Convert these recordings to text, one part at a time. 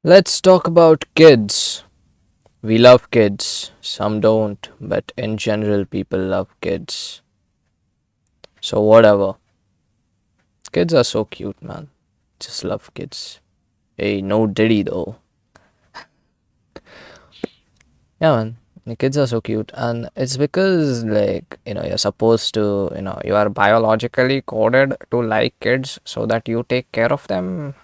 Let's talk about kids. We love kids. Some don't, but in general, people love kids. So, whatever. Kids are so cute, man. Just love kids. Hey, no Diddy though. Yeah, man. The kids are so cute, and it's because, you're supposed to, you are biologically coded to like kids so that you take care of them.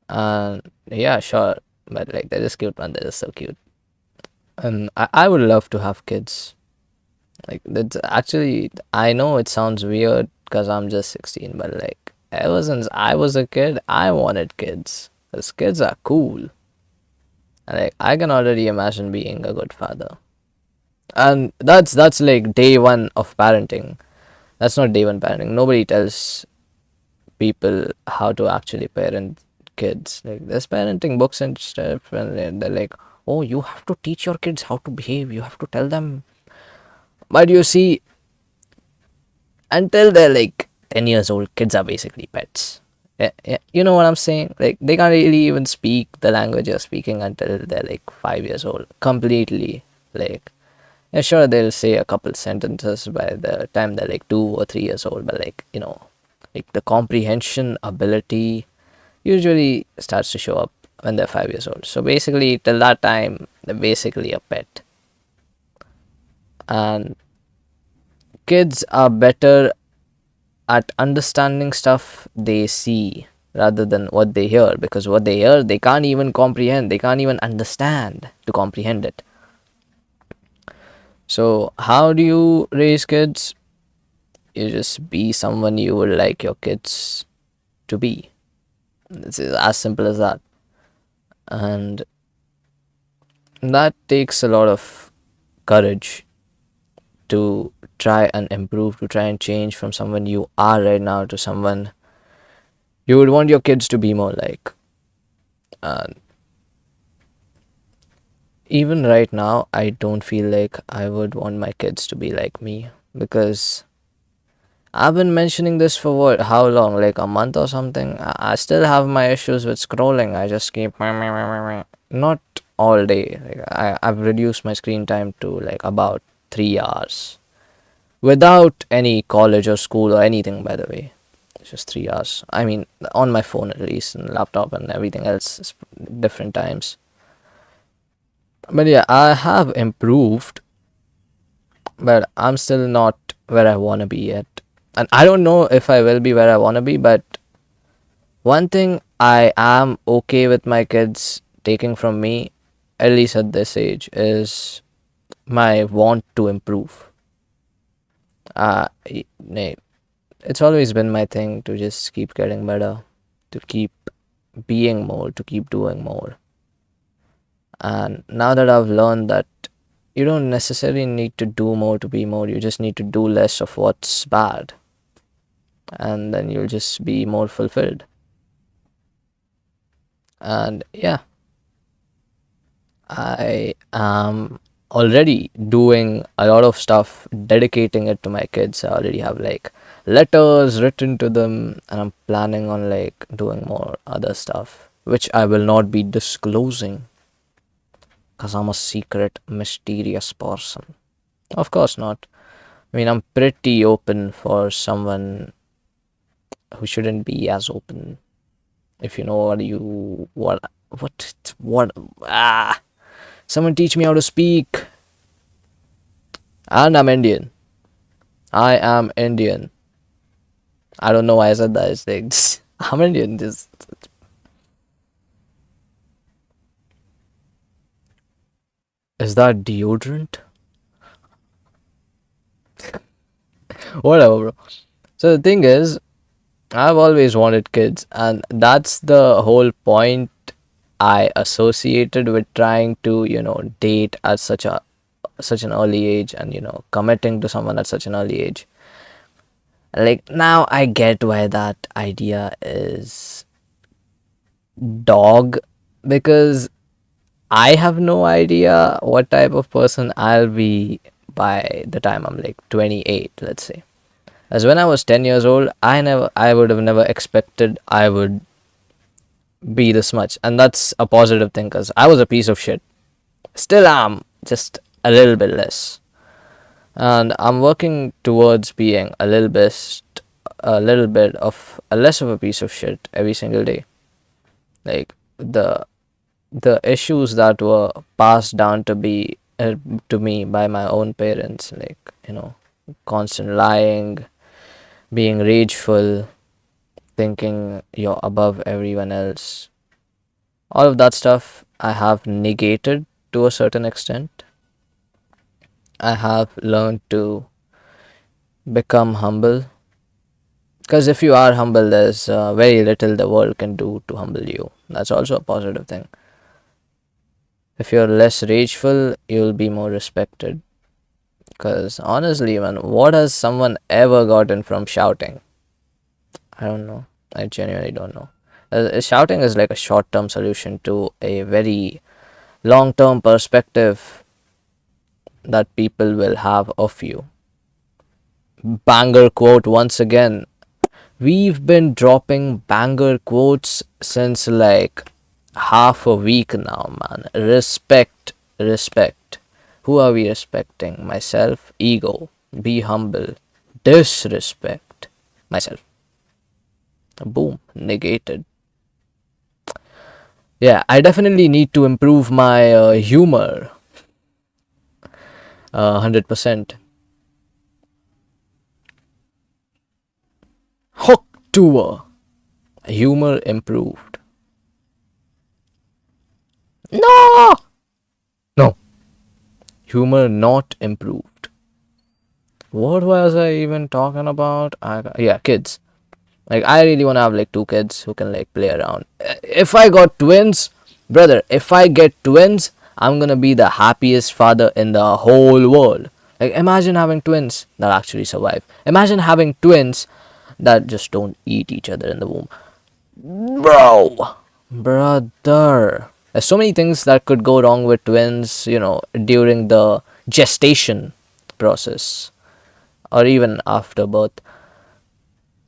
And yeah, sure. But, they're just cute, man. They're just so cute. And I would love to have kids. That's actually, I know it sounds weird because I'm just 16, but ever since I was a kid, I wanted kids. Because kids are cool. And I can already imagine being a good father. And that's like day one of parenting. That's not day one parenting. Nobody tells people how to actually parent kids. Like there's parenting books and stuff, and they're like, oh, you have to teach your kids how to behave. You have to tell them. But you see, until they're like 10 years old, kids are basically pets. Yeah, yeah, you know what I'm saying? Like, they can't really even speak the language you're speaking until they're like 5 years old. Completely. Like, yeah, sure, they'll say a couple sentences by the time they're like 2 or 3 years old, but like the comprehension ability usually starts to show up when they're 5 years old. So basically, till that time, they're basically a pet. And kids are better at understanding stuff they see rather than what they hear, because what they hear they can't even comprehend, they can't even understand to comprehend it. So how do you raise kids? You just be someone you would like your kids to be. It's as simple as that. And that takes a lot of courage to try and improve, to try and change from someone you are right now to someone you would want your kids to be more like. And even right now, I don't feel like I would want my kids to be like me, because I've been mentioning this for what, how long? Like a month or something? I still have my issues with scrolling. I just keep not all day. I've reduced my screen time to like about 3 hours without any college or school or anything, by the way. It's just 3 hours. I mean, on my phone at least, and laptop and everything else, different times. But yeah, I have improved, but I'm still not where I want to be yet. And I don't know if I will be where I want to be, but one thing I am okay with my kids taking from me, at least at this age, is my want to improve. It's always been my thing to just keep getting better, to keep being more, to keep doing more. And now that I've learned that you don't necessarily need to do more to be more, you just need to do less of what's bad, and then you'll just be more fulfilled. And yeah, I am already doing a lot of stuff, dedicating it to my kids. I already have like letters written to them, and I'm planning on like doing more other stuff, which I will not be disclosing because I'm a secret, mysterious person. Of course not. I mean, I'm pretty open for someone who shouldn't be as open. If you know what someone teach me how to speak. And I'm Indian. I am Indian. I don't know why I said that. It's like I'm Indian. Just is that deodorant? Whatever, bro. So the thing is, I've always wanted kids, and that's the whole point I associated with trying to, date at such an early age, and committing to someone at such an early age. Like now I get why that idea is dog, because I have no idea what type of person I'll be by the time I'm like 28, let's say. As when I was 10 years old, I would have never expected I would be this much, and that's a positive thing because I was a piece of shit. Still am, just a little bit less, and I'm working towards being a little bit of a less of a piece of shit every single day. Like the issues that were passed down to me by my own parents, like constant lying, being rageful, thinking you're above everyone else. All of that stuff I have negated to a certain extent. I have learned to become humble because if you are humble, there's very little the world can do to humble you. That's also a positive thing. If you're less rageful, you'll be more respected. Because honestly, man, what has someone ever gotten from shouting? I don't know. I genuinely don't know. Shouting is like a short term solution to a very long term perspective that people will have of you. Banger quote once again. We've been dropping banger quotes since like half a week now, man. Respect, respect. Who are we respecting? Myself, ego, be humble, disrespect, myself. Boom, negated. Yeah, I definitely need to improve my humor. 100%. Hook tour. Humor improved. No! No. Humor not improved. What was I even talking about? Yeah, kids. Like, I really want to have like two kids who can like play around. If I got twins, brother, if I get twins, I'm gonna be the happiest father in the whole world. Like, imagine having twins that actually survive. Imagine having twins that just don't eat each other in the womb. Bro, brother. There's so many things that could go wrong with twins, during the gestation process or even after birth.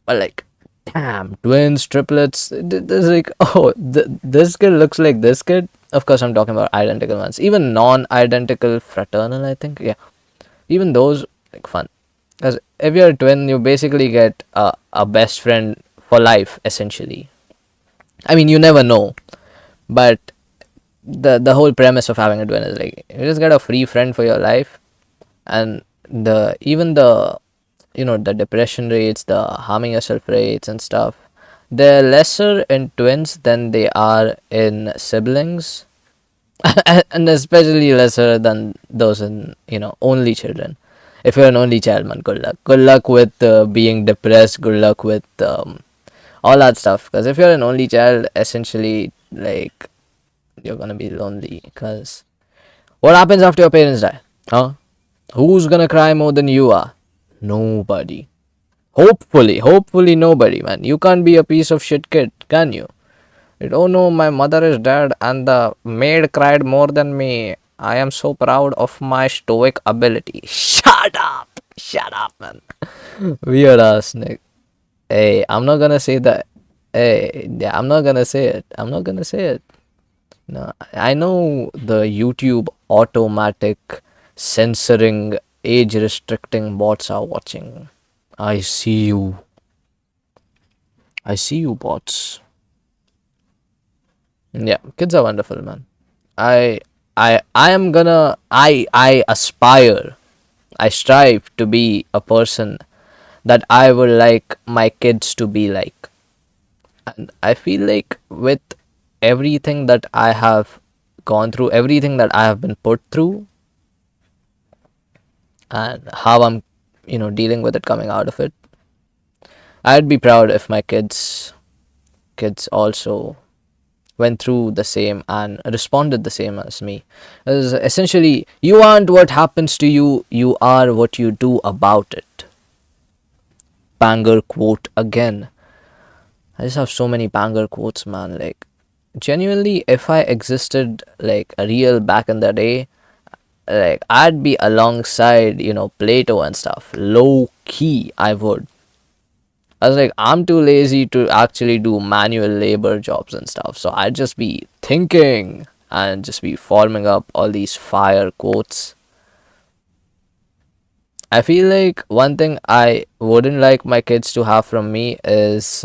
But like, damn, twins, triplets. There's like, oh, this kid looks like this kid. Of course, I'm talking about identical ones. Even non-identical fraternal, I think. Yeah, even those like fun. Because if you're a twin, you basically get a best friend for life, essentially. I mean, you never know, but the whole premise of having a twin is like you just get a free friend for your life, and the depression rates, the harming yourself rates and stuff, they're lesser in twins than they are in siblings, and especially lesser than those in only children. If you're an only child, man, good luck with being depressed, good luck with all that stuff, because if you're an only child, essentially, like, you're gonna be lonely. Because what happens after your parents die? Huh? Who's gonna cry more than you are? Nobody. Hopefully nobody, man. You can't be a piece of shit kid, can you? Oh no, my mother is dead and the maid cried more than me. I am so proud of my stoic ability. Shut up! Shut up, man. Weird ass Nick. Hey, I'm not gonna say that. Hey, yeah, I'm not gonna say it. I'm not gonna say it. No, I know the YouTube automatic censoring, age restricting bots are watching. I see you. I see you, bots. Yeah, kids are wonderful, man. I I am gonna I aspire. I strive to be a person that I would like my kids to be like. And I feel like with everything that I have gone through, everything that I have been put through, and how I'm, dealing with it, coming out of it, I'd be proud if my kids also went through the same and responded the same as me. Because essentially, you aren't what happens to you, you are what you do about it. Banger quote again. I just have so many banger quotes, man. Like, genuinely, if I existed like a real back in the day, like I'd be alongside, Plato and stuff. Low key, I would. I was like, I'm too lazy to actually do manual labor jobs and stuff. So I'd just be thinking and just be forming up all these fire quotes. I feel like one thing I wouldn't like my kids to have from me is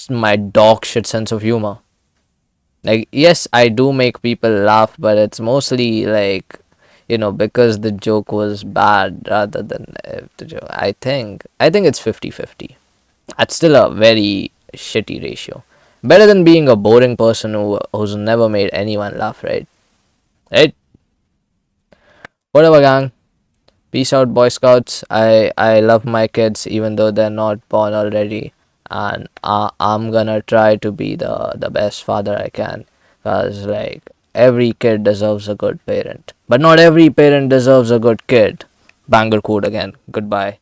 my dog shit sense of humor. Like, yes, I do make people laugh, but it's mostly like, because the joke was bad rather than the joke. I think it's 50-50. That's still a very shitty ratio. Better than being a boring person who's never made anyone laugh, right? Right? Whatever, gang. Peace out, Boy Scouts. I love my kids even though they're not born already, and I'm gonna try to be the best father I can, cause like every kid deserves a good parent, but not every parent deserves a good kid. Banger code again. Goodbye.